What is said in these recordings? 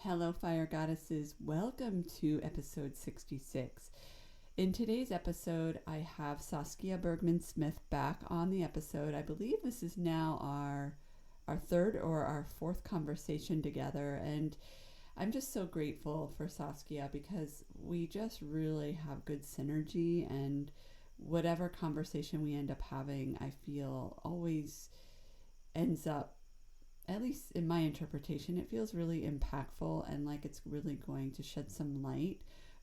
Hello, fire goddesses. Welcome to episode 66. In today's episode, I have Saskia Bergmans-Smith back on the episode. I believe this is now our third or our fourth conversation together, and I'm just so grateful for Saskia because we just really have good synergy, and whatever conversation we end up having, I feel always ends up, at least in my interpretation, it feels really impactful and like it's really going to shed some light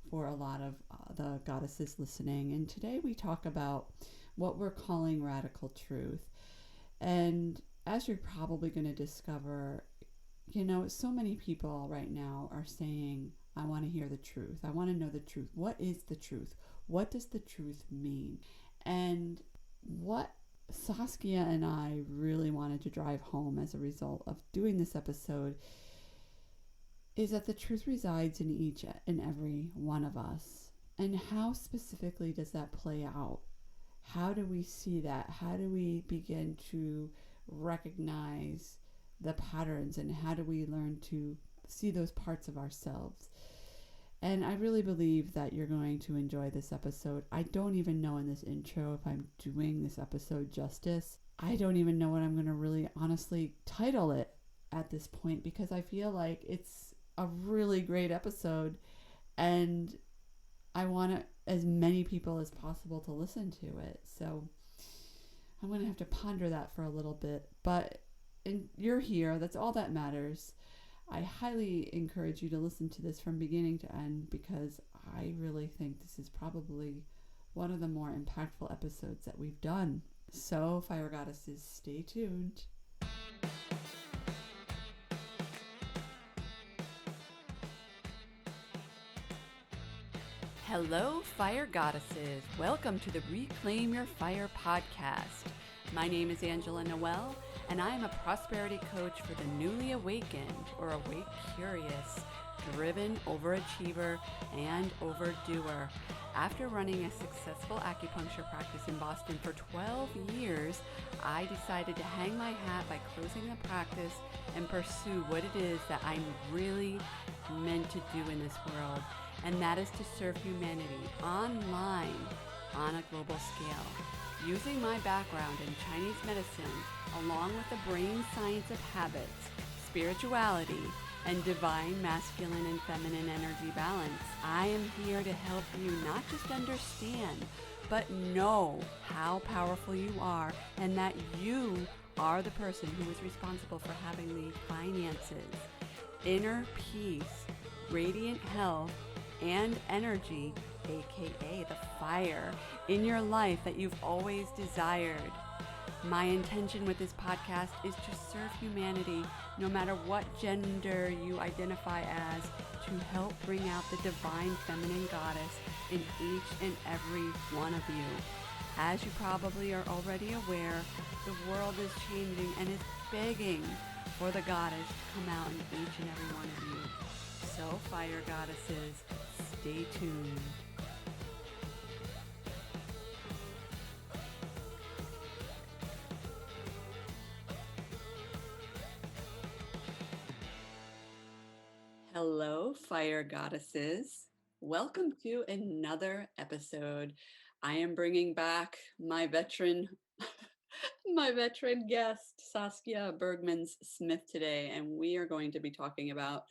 for a lot of the goddesses listening. And today we talk about what we're calling radical truth. And as you're probably going to discover, so many people right now are saying, I want to hear the truth. I want to know the truth. What is the truth? What does the truth mean? And what Saskia and I really wanted to drive home as a result of doing this episode is that the truth resides in each and every one of us. And how specifically does that play out? How do we see that? How do we begin to recognize the patterns, and how do we learn to see those parts of ourselves? And I really believe that you're going to enjoy this episode. I don't even know in this intro if I'm doing this episode justice. I don't even know what I'm going to really honestly title it at this point, because I feel like it's a really great episode and I want as many people as possible to listen to it. So I'm going to have to ponder that for a little bit. But you're here. That's all that matters. I highly encourage you to listen to this from beginning to end, because I really think this is probably one of the more impactful episodes that we've done. So, fire goddesses, stay tuned. Hello, fire goddesses. Welcome to the Reclaim Your Fire podcast. My name is Angela Noel, and I am a prosperity coach for the newly awakened or awake curious, driven overachiever, and overdoer. After running a successful acupuncture practice in Boston for 12 years, I decided to hang my hat by closing the practice and pursue what it is that I'm really meant to do in this world, and that is to serve humanity online on a global scale. Using my background in Chinese medicine, along with the brain science of habits, spirituality, and divine masculine and feminine energy balance, I am here to help you not just understand, but know how powerful you are, and that you are the person who is responsible for having the finances, inner peace, radiant health, and energy, aka the fire, in your life that you've always desired. My intention with this podcast is to serve humanity, no matter what gender you identify as, to help bring out the divine feminine goddess in each and every one of you. As you probably are already aware, the world is changing and is begging for the goddess to come out in each and every one of you. So, fire goddesses, stay tuned. Hello, fire goddesses. Welcome to another episode. I am bringing back my veteran guest, Saskia Bergmans-Smith, today, and we are going to be talking about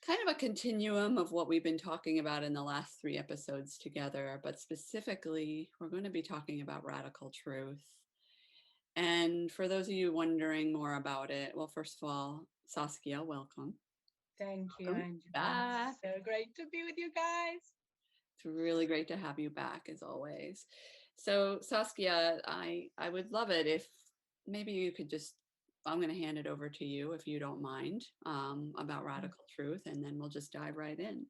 kind of a continuum of what we've been talking about in the last 3 episodes together, but specifically, we're going to be talking about radical truth. And for those of you wondering more about it, well, first of all, Saskia, welcome. Thank you, Welcome Angela. back. So great to be with you guys. It's really great to have you back, as always. So, Saskia, I would love it if maybe you could just, I'm going to hand it over to you, if you don't mind, about radical truth, and then we'll just dive right in.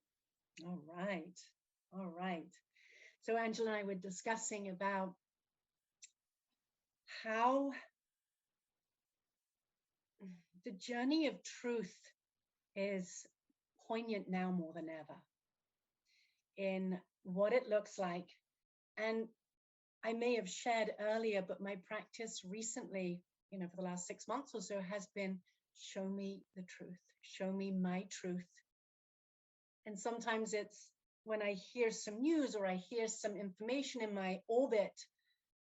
All right. So Angela and I were discussing about how the journey of truth is poignant now more than ever in what it looks like. And I may have shared earlier, but my practice recently, for the last 6 months or so, has been show me the truth. show me my truth. And sometimes it's when I hear some news or I hear some information in my orbit,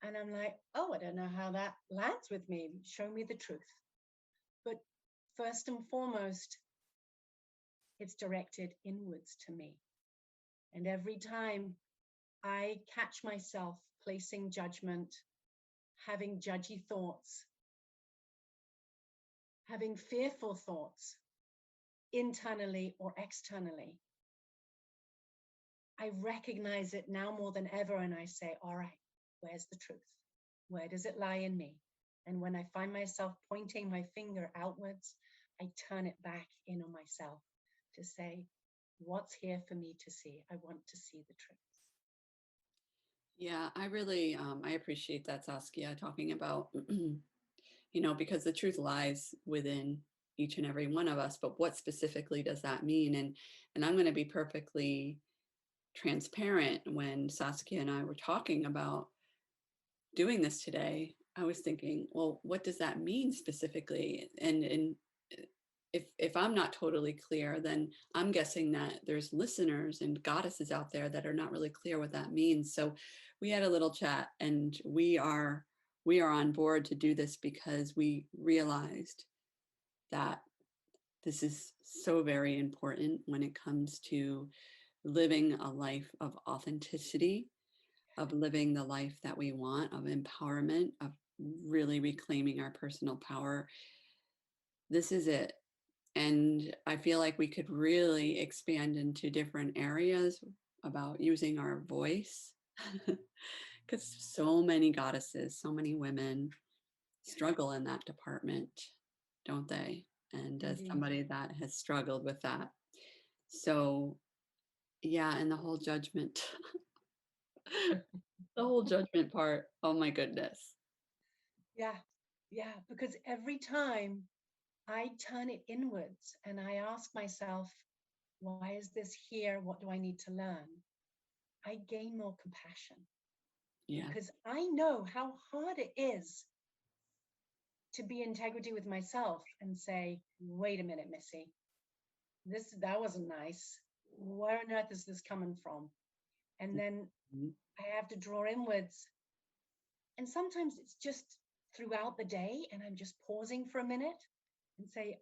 and I'm like, oh, I don't know how that lands with me. Show me the truth. But first and foremost, it's directed inwards to me. And every time I catch myself placing judgment, having judgy thoughts, having fearful thoughts, internally or externally, I recognize it now more than ever. And I say, all right, where's the truth? Where does it lie in me? And when I find myself pointing my finger outwards, I turn it back in on myself to say, what's here for me to see? I want to see the truth. Yeah, I really I appreciate that, Saskia, talking about because the truth lies within each and every one of us, but what specifically does that mean? And I'm going to be perfectly transparent. When Saskia and I were talking about doing this today, I was thinking, well, what does that mean specifically? And if I'm not totally clear, then I'm guessing that there's listeners and goddesses out there that are not really clear what that means. So we had a little chat, and we are on board to do this because we realized that this is so very important when it comes to living a life of authenticity, of living the life that we want, of empowerment, of really reclaiming our personal power. This is it. And I feel like we could really expand into different areas about using our voice. Because so many goddesses, so many women struggle in that department, don't they? And as Indeed. somebody that has struggled with that. So, yeah, and the whole judgment, the whole judgment part. Oh my goodness. Yeah, yeah, because every time I turn it inwards and I ask myself, why is this here? What do I need to learn? I gain more compassion Yeah. because I know how hard it is to be in integrity with myself and say, wait a minute, Missy, that wasn't nice. Where on earth is this coming from? And then Mhm. I have to draw inwards. And sometimes it's just throughout the day, and I'm just pausing for a minute and say,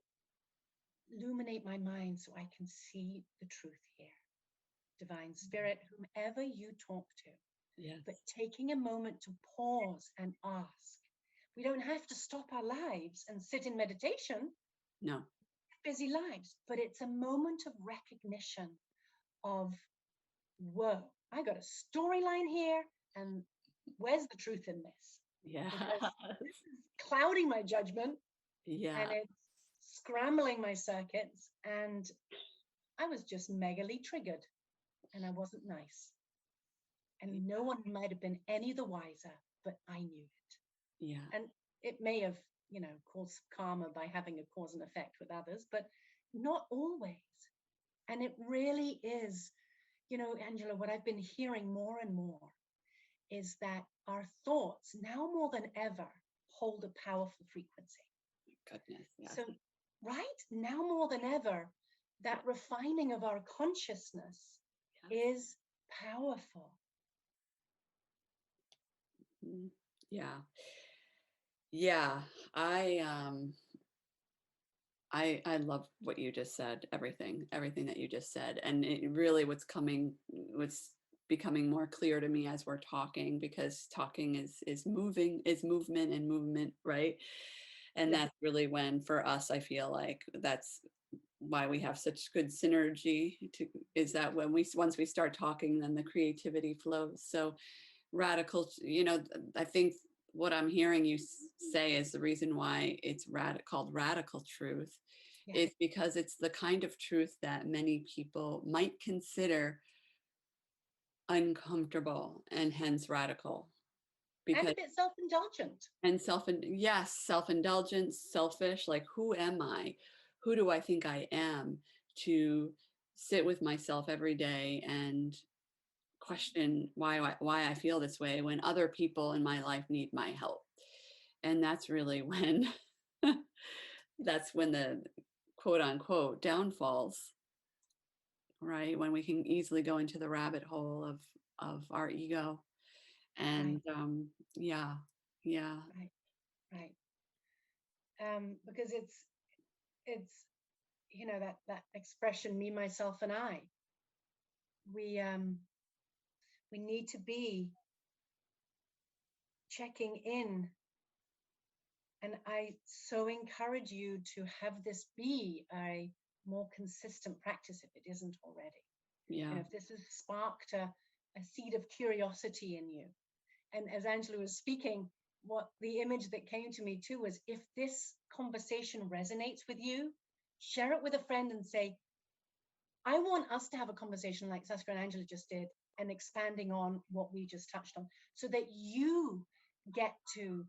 illuminate my mind so I can see the truth here. Divine Spirit, whomever you talk to, Yes. but taking a moment to pause and ask. We don't have to stop our lives and sit in meditation, No. busy lives, but it's a moment of recognition of, whoa, I got a storyline here, and where's the truth in this? Yeah. Because this is clouding my judgment Yeah. and it's scrambling my circuits, and I was just megally triggered and I wasn't nice. And no one might have been any the wiser, but I knew it. Yeah. And it may have, caused karma by having a cause and effect with others, but not always. And it really is, Angela, what I've been hearing more and more is that our thoughts now more than ever hold a powerful frequency. Goodness. Yes. So, right now more than ever, that refining of our consciousness Yes. is powerful. Mhm. Yeah. Yeah. I love what you just said, everything that you just said. And it really what's becoming more clear to me as we're talking, because talking is movement and movement, right? And Yeah. that's really when, for us, I feel like that's why we have such good synergy is that when once we start talking, then the creativity flows. So radical, I think what I'm hearing you say is the reason why it's called radical truth Yeah. is because it's the kind of truth that many people might consider uncomfortable and hence radical. And a Because bit self-indulgent. and yes, self-indulgence, selfish, like who am I? Who do I think I am to sit with myself every day and question why I feel this way when other people in my life need my help. And that's really when that's when the quote unquote downfalls, right? When we can easily go into the rabbit hole of our ego. And Right, yeah, yeah, right, right. Because it's that expression, me, myself, and I. We need to be checking in, and I so encourage you to have this be a more consistent practice if it isn't already. yeah, If this has sparked a seed of curiosity in you. And as Angela was speaking, what the image that came to me too was, if this conversation resonates with you, share it with a friend and say, I want us to have a conversation like Saskia and Angela just did, and expanding on what we just touched on, so that you get to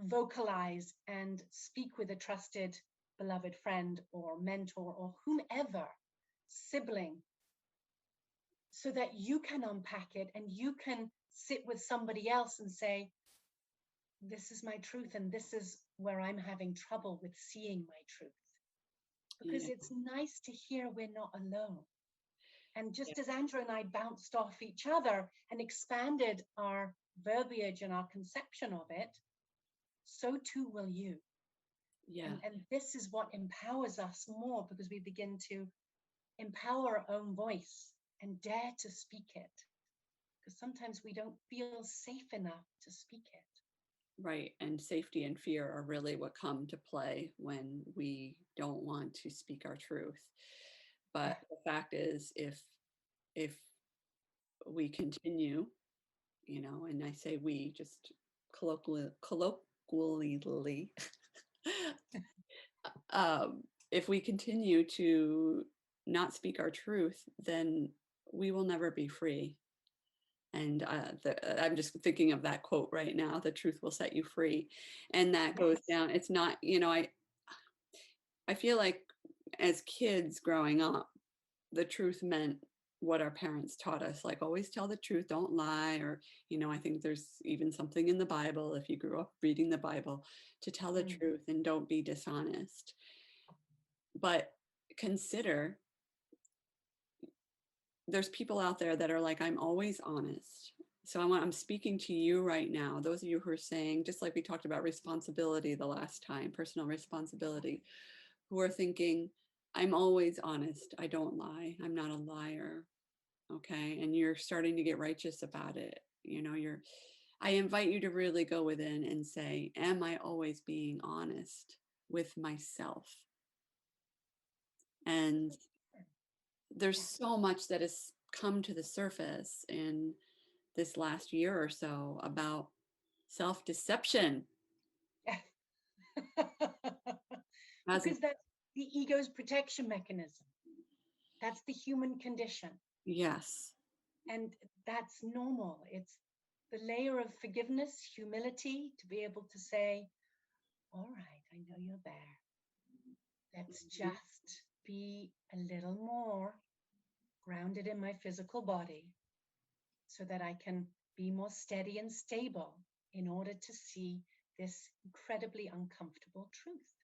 vocalize and speak with a trusted, beloved friend or mentor or whomever, sibling, so that you can unpack it and you can sit with somebody else and say, this is my truth, and this is where I'm having trouble with seeing my truth. Because yeah, it's nice to hear we're not alone. And yeah, just as Andrew and I bounced off each other and expanded our verbiage and our conception of it, so too will you. yeah, And this is what empowers us more, because we begin to empower our own voice and dare to speak it. Because sometimes we don't feel safe enough to speak it. right. And safety and fear are really what come to play when we don't want to speak our truth. Yeah. But the fact is, if we continue, and I say we just colloquially, if we continue to not speak our truth, then we will never be free. And I'm just thinking of that quote right now: "The truth will set you free," and that goes Yes. down. It's not, I feel like as kids growing up, the truth meant what our parents taught us, like always tell the truth, don't lie, or I think there's even something in the Bible, if you grew up reading the Bible, to tell the Mm. truth and don't be dishonest. But consider, there's people out there that are like, I'm always honest. So I'm speaking to you right now, those of you who are saying, just like we talked about responsibility the last time, personal responsibility, who are thinking, I'm always honest, I don't lie, I'm not a liar. Okay, and you're starting to get righteous about it. I invite you to really go within and say, am I always being honest with myself? And there's Yeah. so much that has come to the surface in this last year or so about self-deception. Yeah. As Because that's the ego's protection mechanism. That's the human condition. yes, And that's normal. It's the layer of forgiveness, humility, to be able to say, all right, I know you're there. Let's just be a little more grounded in my physical body so that I can be more steady and stable in order to see this incredibly uncomfortable truth.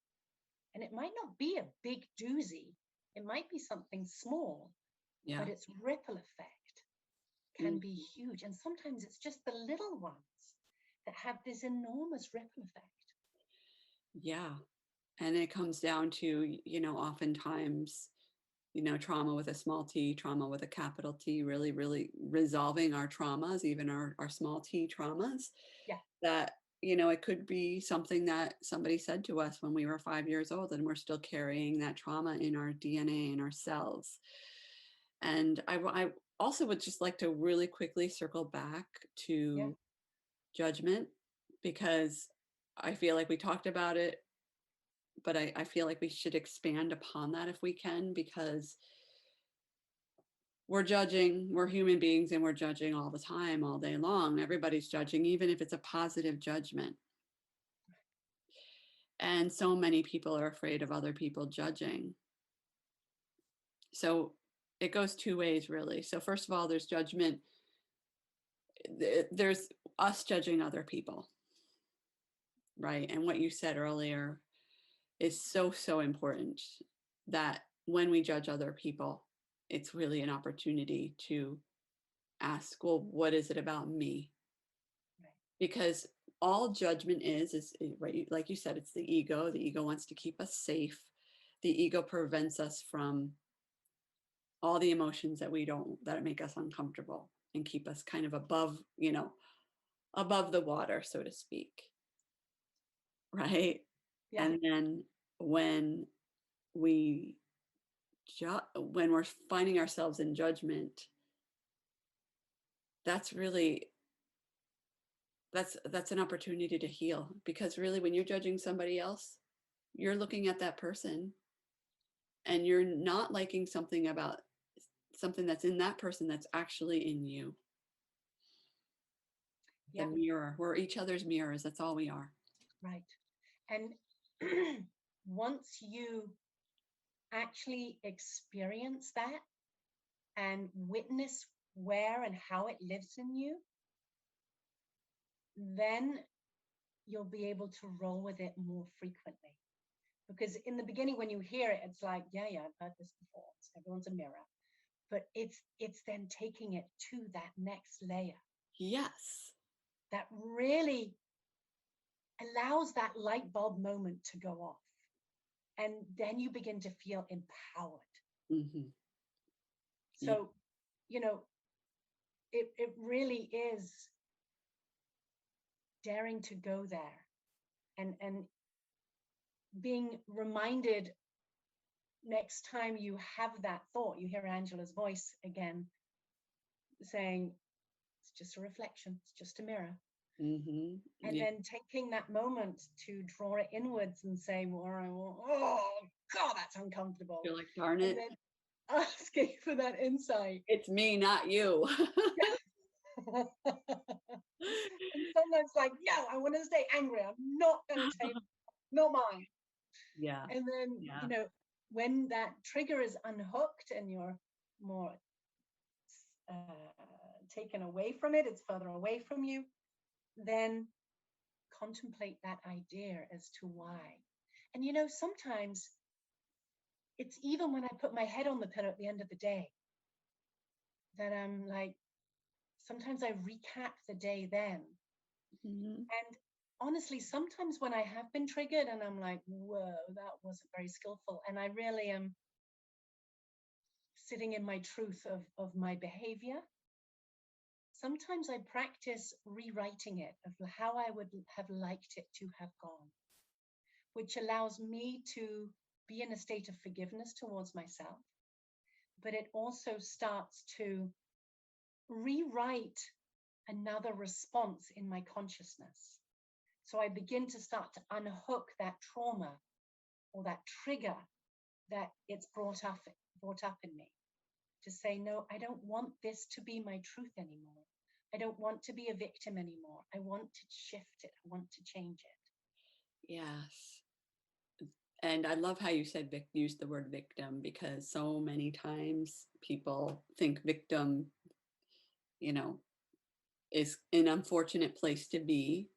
And it might not be a big doozy, it might be something small, yeah, but its ripple effect can mm, be huge. And sometimes it's just the little ones that have this enormous ripple effect. yeah. And it comes down to, oftentimes, trauma with a small t, trauma with a capital T, really, really resolving our traumas, even our small t traumas, Yeah, that, it could be something that somebody said to us when we were 5 years old, and we're still carrying that trauma in our DNA, in our cells. And I also would just like to really quickly circle back yeah, to judgment, because I feel like we talked about it, but I feel like we should expand upon that if we can, because we're judging, we're human beings, and we're judging all the time, all day long. Everybody's judging, even if it's a positive judgment. And so many people are afraid of other people judging. So it goes two ways, really. So first of all, there's judgment. There's us judging other people, right? And what you said earlier, is so, so important, that when we judge other people, it's really an opportunity to ask, well, what is it about me? Right. Because all judgment is right, like you said, it's the ego. The ego wants to keep us safe. The ego prevents us from all the emotions that we don't, that make us uncomfortable and keep us kind of above, above the water, so to speak. Right. Yeah. And then when we when we're finding ourselves in judgment, that's really, that's an opportunity to heal, because really when you're judging somebody else, you're looking at that person and you're not liking something about something that's in that person that's actually in you. The Yeah. mirror, we're each other's mirrors, that's all we are. Right. And once you actually experience that and witness where and how it lives in you, then you'll be able to roll with it more frequently. Because in the beginning, when you hear it, it's like, yeah, I've heard this before. Everyone's a mirror. But it's then taking it to that next layer Yes. that really allows that light bulb moment to go off. And then you begin to feel empowered. Mm-hmm. Yeah. So, you know, it really is daring to go there and being reminded next time you have that thought, you hear Angela's voice again saying, it's just a reflection, it's just a mirror. Mm-hmm. And Yeah. then taking that moment to draw it inwards and say, well, oh, God, that's uncomfortable. You're like, darn And it. then asking for that insight. It's me, not you. And sometimes like, no, I want to stay angry. I'm not going to take, not mine. Yeah. And then, Yeah. when that trigger is unhooked and you're more taken away from it, it's further away from you, then contemplate that idea as to why. And sometimes it's even when I put my head on the pillow at the end of the day that I'm like, sometimes I recap the day then. Mm-hmm. And honestly, sometimes when I have been triggered and I'm like, whoa, that wasn't very skillful, and I really am sitting in my truth of my behavior, sometimes I practice rewriting it of how I would have liked it to have gone, which allows me to be in a state of forgiveness towards myself. But it also starts to rewrite another response in my consciousness. So I begin to start to unhook that trauma or that trigger that it's brought up in me, to say, no, I don't want this to be my truth anymore. I don't want to be a victim anymore. I want to shift it. I want to change it. Yes. And I love how you said use the word victim, because so many times people think victim, is an unfortunate place to be.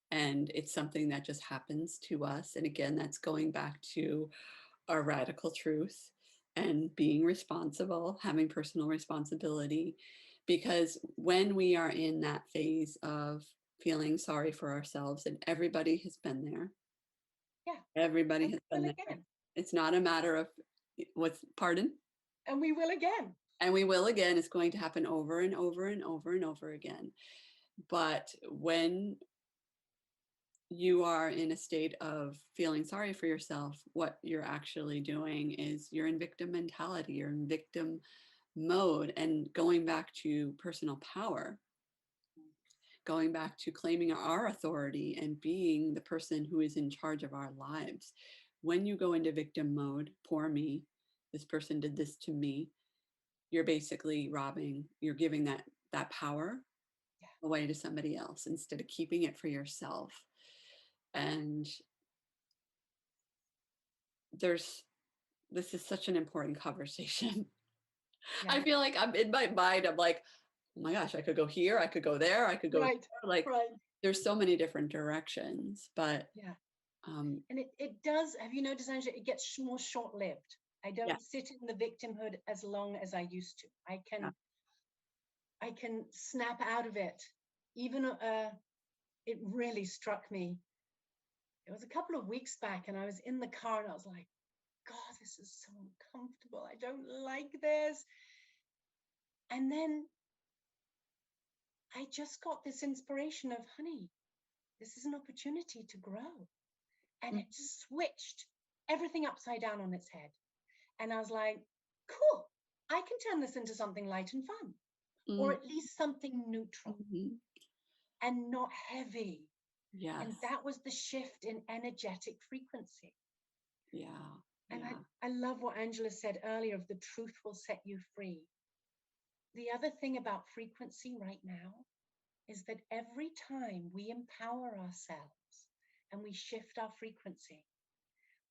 And it's something that just happens to us. And again, that's going back to our radical truth and being responsible, having personal responsibility. Because when we are in that phase of feeling sorry for ourselves, and everybody has been there, Yeah. everybody And has we been will there. again. It's not a matter of pardon? And we will again. And we will again. It's going to happen over and over and over and over again. But when you are in a state of feeling sorry for yourself, what you're actually doing is you're in victim mentality, you're in victim mode. And going back to personal power, going back to claiming our authority and being the person who is in charge of our lives. When you go into victim mode, poor me, this person did this to me, you're basically you're giving that power away to somebody else instead of keeping it for yourself. And this is such an important conversation. Yeah. I feel like I'm in my mind, I'm like, oh my gosh, I could go here, I could go there, I could go Right. there. Like, Right. there's so many different directions, but Yeah. And it does, have you noticed, Angela, it gets more short-lived. I Yeah. don't sit in the victimhood as long as I used to. Yeah. I can snap out of it. Even it really struck me. It was a couple of weeks back, and I was in the car, and I was like, God, this is so uncomfortable. I don't like this. And then I just got this inspiration of, honey, this is an opportunity to grow. And it switched everything upside down on its head. And I was like, cool, I can turn this into something light and fun, or at least something neutral and not heavy. Yes. And that was the shift in energetic frequency. Yeah. And Yeah. I love what Angela said earlier of the truth will set you free. The other thing about frequency right now is that every time we empower ourselves and we shift our frequency,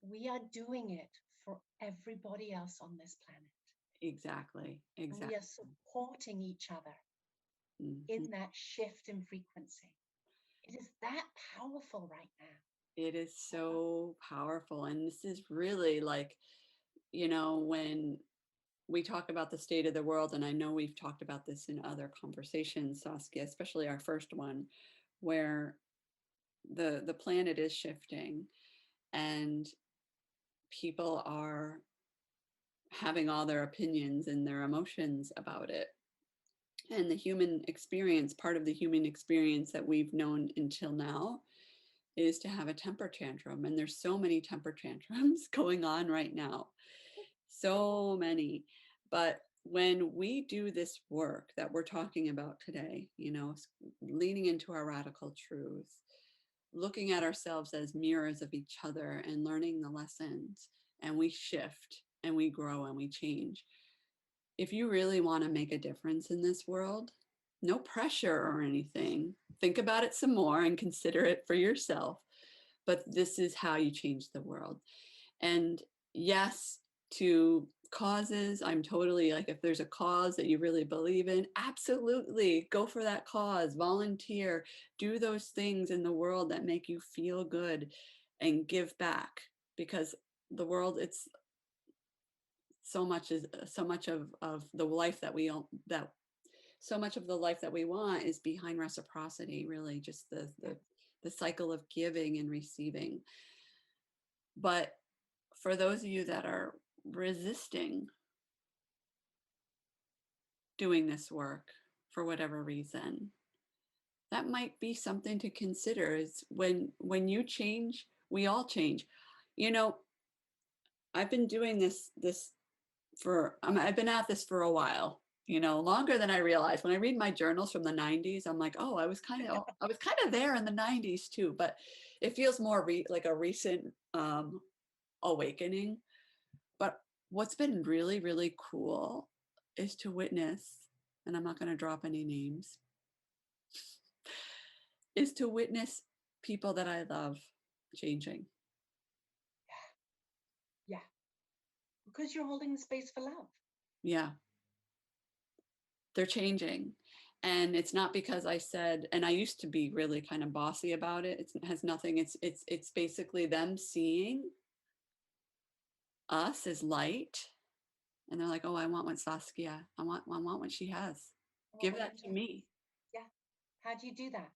we are doing it for everybody else on this planet. Exactly. And we are supporting each other in that shift in frequency. It is that powerful right now. It is so powerful. And this is really like, when we talk about the state of the world, and I know we've talked about this in other conversations, Saskia, especially our first one, where the planet is shifting and people are having all their opinions and their emotions about it. And the human experience, part of the human experience that we've known until now, is to have a temper tantrum. And there's so many temper tantrums going on right now. So many. But when we do this work that we're talking about today, leaning into our radical truth, looking at ourselves as mirrors of each other and learning the lessons, and we shift and we grow and we change. If you really want to make a difference in this world, no pressure or anything. Think about it some more and consider it for yourself. But this is how you change the world. And yes, to causes, I'm totally like, if there's a cause that you really believe in, absolutely go for that cause, volunteer, do those things in the world that make you feel good and give back, because the world, it's so much of the life that we that so much of the life that we want is behind reciprocity, really just the cycle of giving and receiving. But for those of you that are resisting doing this work for whatever reason, that might be something to consider. Is when you change, we all change. You know, I've been doing this for I've been at this for a while, longer than I realized. When I read my journals from the 90s, I'm like, oh, I was kind of there in the 90s too, but it feels more like a recent awakening. But what's been really, really cool is to witness, and I'm not going to drop any names, is to witness people that I love changing. Yeah. Because you're holding the space for love. Yeah. They're changing. And it's not because I said, and I used to be really kind of bossy about it. It has nothing. It's basically them seeing us as light. And they're like, oh, I want what Saskia, I want what she has. Give that to me. Yeah. How do you do that?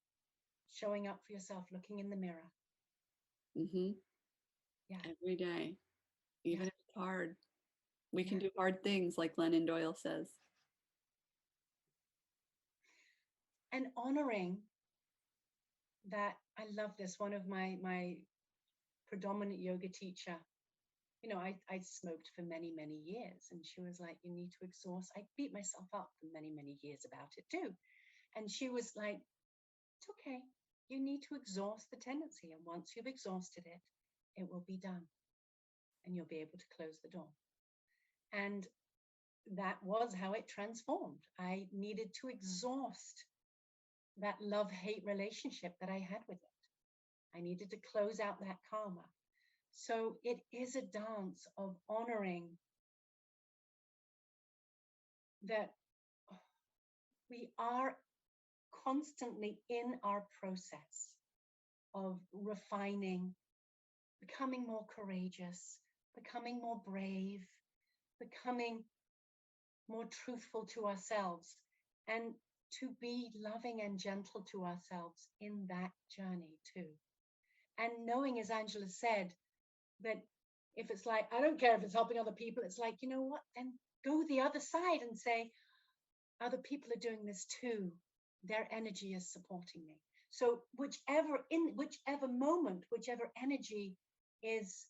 Showing up for yourself, looking in the mirror. Mm-hmm. Yeah. Every day. Even if it's hard. We can do hard things, like Glennon Doyle says. And honoring that, I love this. One of my predominant yoga teacher, I smoked for many, many years. And she was like, you need to exhaust. I beat myself up for many, many years about it too. And she was like, it's okay. You need to exhaust the tendency. And once you've exhausted it, it will be done. And you'll be able to close the door. And that was how it transformed. I needed to exhaust that love-hate relationship that I had with it. I needed to close out that karma. So it is a dance of honoring that we are constantly in our process of refining becoming more courageous, becoming more brave, becoming more truthful to ourselves, and to be loving and gentle to ourselves in that journey too. And knowing, as Angela said, that if it's like, I don't care if it's helping other people, it's like, you know what, then go the other side and say, other people are doing this too. Their energy is supporting me. So whichever moment, whichever energy is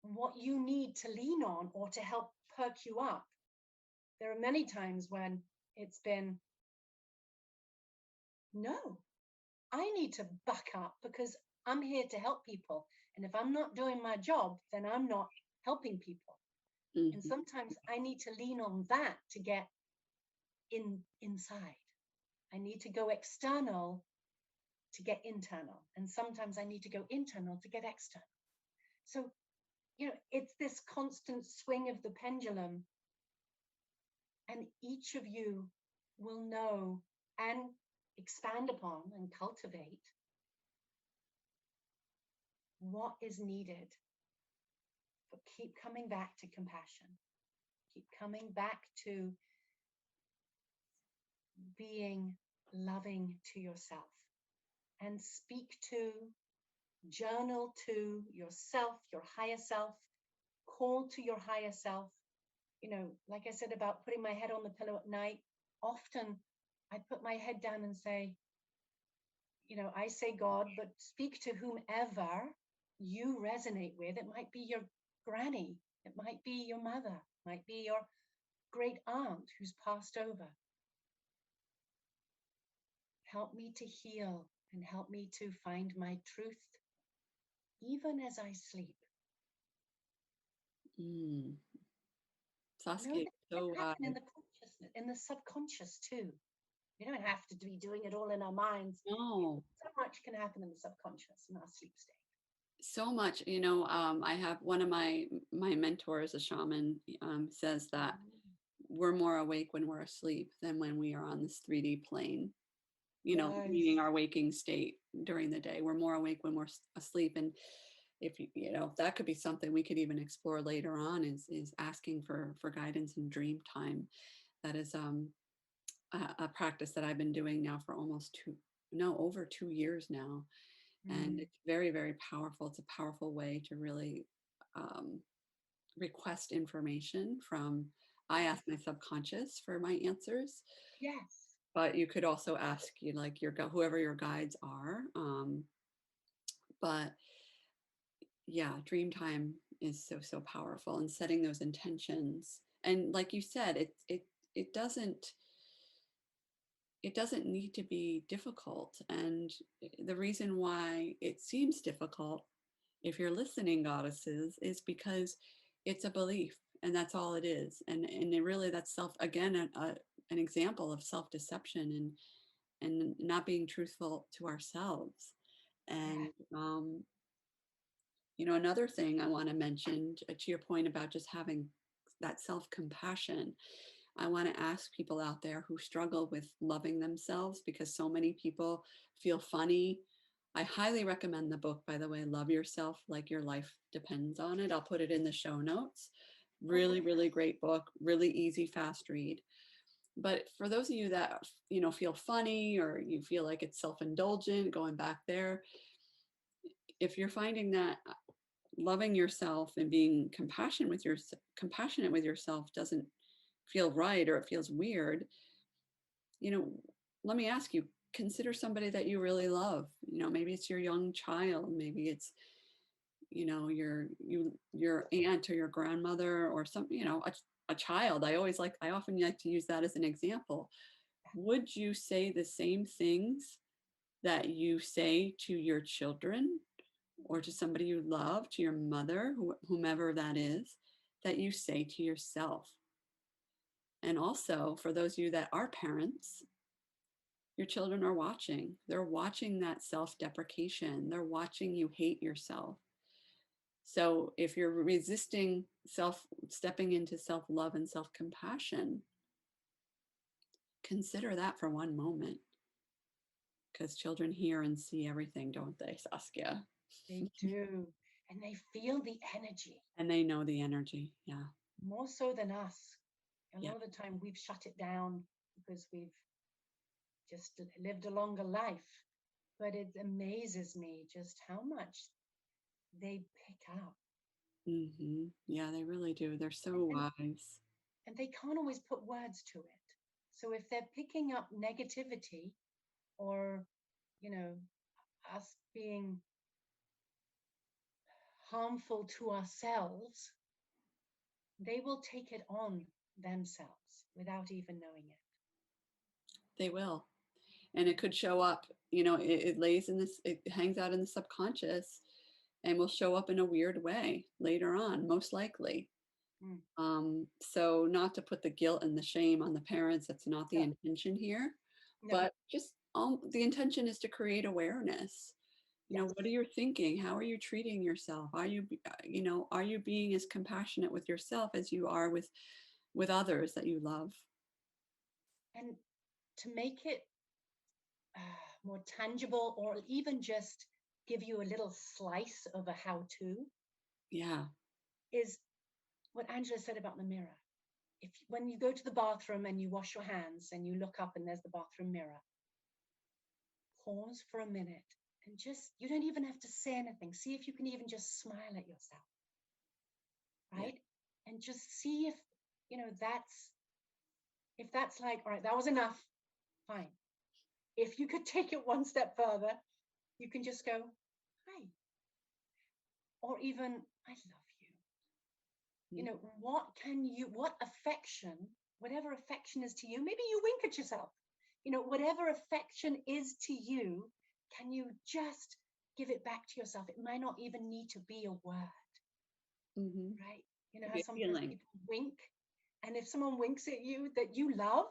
what you need to lean on or to help perk you up. There are many times when it's been, no, I need to buck up because I'm here to help people. And if I'm not doing my job, then I'm not helping people. And Mm-hmm. sometimes I need to lean on that to get inside. I need to go external to get internal. And sometimes I need to go internal to get external. So, it's this constant swing of the pendulum. And each of you will know and expand upon and cultivate what is needed. But keep coming back to compassion. Keep coming back to being loving to yourself, and speak to, journal to yourself, your higher self, call to your higher self. Like I said about putting my head on the pillow at night, often I put my head down and say, I say God, but speak to whomever you resonate with. It might be your granny, it might be your mother, it might be your great aunt who's passed over. Help me to heal and help me to find my truth, even as I sleep. Mm. Know Saskia, that can so happen in the consciousness, in the subconscious too. We don't have to be doing it all in our minds. no, So much can happen in the subconscious in our sleep state. so much. I have one of my mentors, a shaman, says that we're more awake when we're asleep than when we are on this 3D plane. Yes. Meaning our waking state during the day. We're more awake when we're asleep. And if that could be something we could even explore later on, is asking for guidance in dream time. That is a practice that I've been doing now for over 2 years now. And Mm. it's very, very powerful. It's a powerful way to really um, request information from. I ask my subconscious for my answers, Yes. but you could also ask like whoever your guides are. But yeah, dream time is so, so powerful, and setting those intentions. And like you said, it doesn't need to be difficult. And the reason why it seems difficult, if you're listening, goddesses, is because it's a belief, and that's all it is. And it really, that's an example of self-deception and not being truthful to ourselves. And Yeah. another thing I want to mention, to your point about just having that self-compassion, I want to ask people out there who struggle with loving themselves, because so many people feel funny. I highly recommend the book, by the way, Love Yourself Like Your Life Depends on It. I'll put it in the show notes. Really, Okay. really great book, really easy, fast read. But for those of you that, feel funny, or you feel like it's self-indulgent, going back there, if you're finding that loving yourself and being compassionate with yourself doesn't feel right, or it feels weird, you know, let me ask you, consider somebody that you really love. Maybe it's your young child, maybe it's, your aunt or your grandmother, or a child. I often like to use that as an example. Would you say the same things that you say to your children, or to somebody you love, to your mother, whomever that is, that you say to yourself? And also, for those of you that are parents, your children are watching. They're watching that self-deprecation. They're watching you hate yourself. So if you're resisting stepping into self-love and self-compassion, consider that for one moment, because children hear and see everything, don't they, Saskia? They do. and they feel the energy And they know the energy. Yeah. more so than us. A Yeah. lot of the time we've shut it down because we've just lived a longer life. But it amazes me just how much they pick up. Yeah, they really do. They're so And, wise. and they can't always put words to it. So if they're picking up negativity or, you know, us being harmful to ourselves, they will take it on themselves without even knowing it. They will. And it could show up, it lays in this, it hangs out in the subconscious and will show up in a weird way later on, most likely. Mm. So not to put the guilt and the shame on the parents, that's not the No, intention here, no, but just the intention is to create awareness. yes. What are you thinking? How are you treating yourself? Are you being as compassionate with yourself as you are with others that you love? And to make it more tangible or even just give you a little slice of a how to Yeah. is what Angela said about the mirror. If when you go to the bathroom and you wash your hands and you look up and there's the bathroom mirror, pause for a minute and just, you don't even have to say anything. See if you can even just smile at yourself, Yeah. right? And just see if, that's like, all right, that was enough, fine. If you could take it one step further, you can just go, hi, or even, I love you. What affection, whatever affection is to you, maybe you wink at yourself, whatever affection is to you, can you just give it back to yourself? It might not even need to be a word, Mm-hmm. right? Could How be a sometimes feeling. people wink, and if someone winks at you that you love,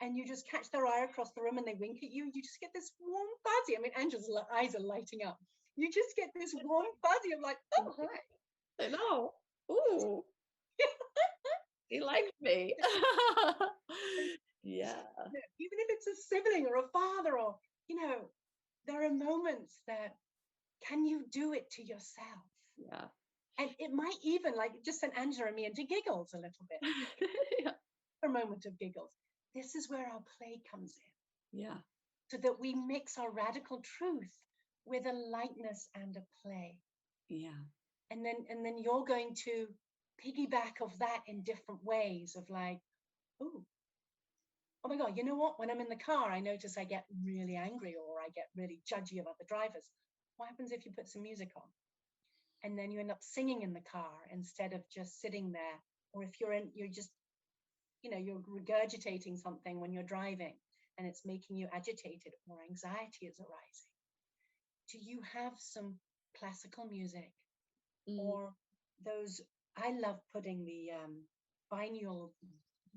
and you just catch their eye across the room and they wink at you, you just get this warm fuzzy. I mean, Angela's eyes are lighting up. You just get this warm fuzzy of like, oh, hi. I know. Ooh, he likes me. Yeah. Even if it's a sibling or a father, or, there are moments that, can you do it to yourself? Yeah. And it might even like just send Angela and me into giggles a little bit, Yeah. for a moment of giggles. This is where our play comes in, Yeah. so that we mix our radical truth with a lightness and a play. Yeah. And then you're going to piggyback of that in different ways of like, oh my God, you know what? When I'm in the car, I notice I get really angry or I get really judgy of other drivers. What happens if you put some music on? And then you end up singing in the car instead of just sitting there. Or if you're just, you're regurgitating something when you're driving and it's making you agitated or anxiety is arising. Do you have some classical music Mm. or those? I love putting the binaural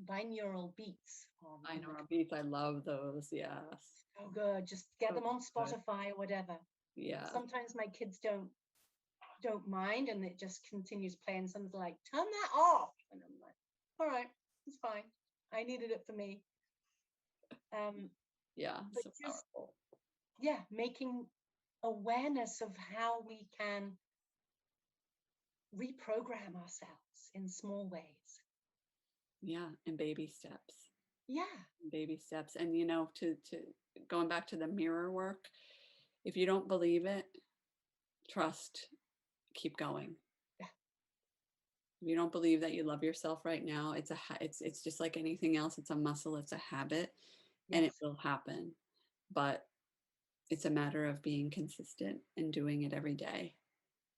binaural beats on I in know the our car. beats. I love those. Yes. Oh, good. Just get So them on good. Spotify or whatever. Yeah. Sometimes my kids don't mind, and it just continues playing. Someone's like, "Turn that off," and I'm like, "All right, it's fine. I needed it for me." Yeah. But So just, powerful. yeah, making awareness of how we can reprogram ourselves in small ways. Yeah. And baby steps. Yeah, Baby steps. And to going back to the mirror work, if you don't believe it, trust, keep going. yeah, If you don't believe that you love yourself right now, it's just like anything else. It's a muscle, it's a habit, and it yes, will happen. But it's a matter of being consistent and doing it every day.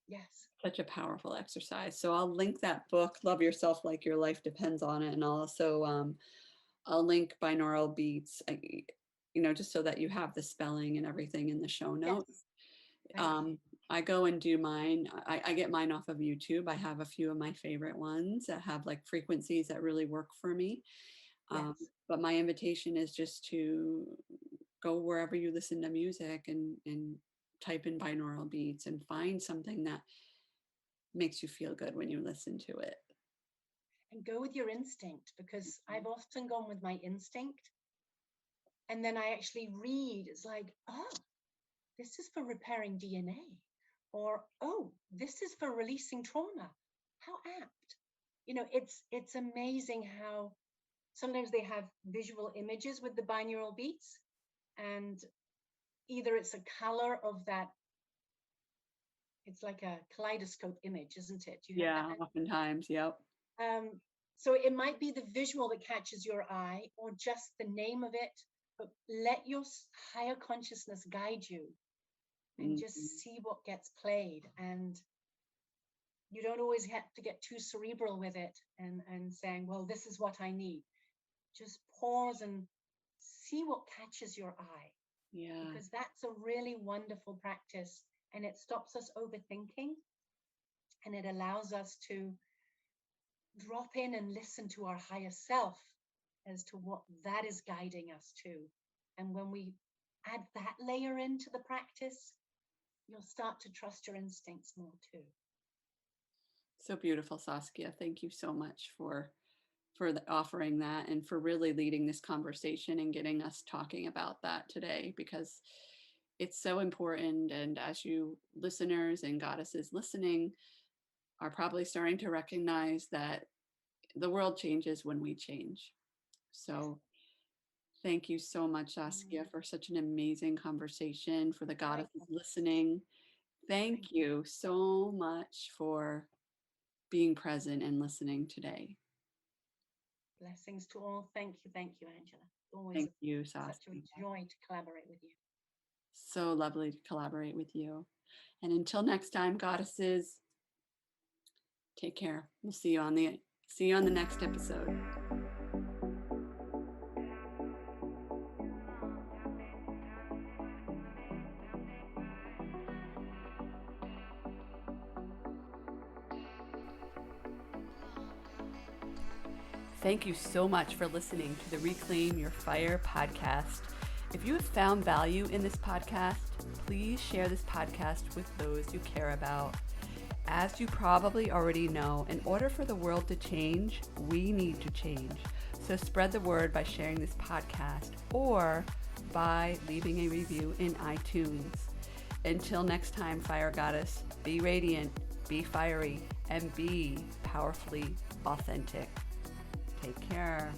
yes, Such a powerful exercise. So I'll link that book, Love Yourself Like Your Life Depends on It. And I'll also I'll link Binaural Beats, just so that you have the spelling and everything in the show yes. notes. Thank you. I go and do mine. I get mine off of YouTube. I have a few of my favorite ones that have like frequencies that really work for me. Yes, But my invitation is just to go wherever you listen to music and type in binaural beats and find something that makes you feel good when you listen to it. and go with your instinct, because I've often gone with my instinct, and then I actually read. It's like, oh, this is for repairing DNA, Or, oh, this is for releasing trauma. How apt. It's amazing how sometimes they have visual images with the binaural beats, and either it's a color of that, it's like a kaleidoscope image, isn't it? You have Yeah, that. oftentimes. Yep. So it might be the visual that catches your eye or just the name of it, but let your higher consciousness guide you and just see what gets played. And you don't always have to get too cerebral with it and saying, well, this is what I need. Just pause and see what catches your eye. Yeah. Because that's a really wonderful practice, and it stops us overthinking, and it allows us to drop in and listen to our higher self as to what that is guiding us to. And when we add that layer into the practice, you'll start to trust your instincts more too. So beautiful, Saskia. Thank you so much for offering that and for really leading this conversation and getting us talking about that today, because it's so important. And as you listeners and goddesses listening are probably starting to recognize that the world changes when we change. So thank you so much, Saskia, for such an amazing conversation. For the goddesses listening, thank you so much for being present and listening today. Blessings to all. Thank you, Angela. Always Thank you, Saskia. Such a joy to collaborate with you. So lovely to collaborate with you. And until next time, goddesses, take care. We'll see you on the next episode. Thank you so much for listening to the Reclaim Your Fire podcast. If you have found value in this podcast, please share this podcast with those you care about. As you probably already know, in order for the world to change, we need to change. So spread the word by sharing this podcast or by leaving a review in iTunes. Until next time, Fire Goddess, be radiant, be fiery, and be powerfully authentic. Take care.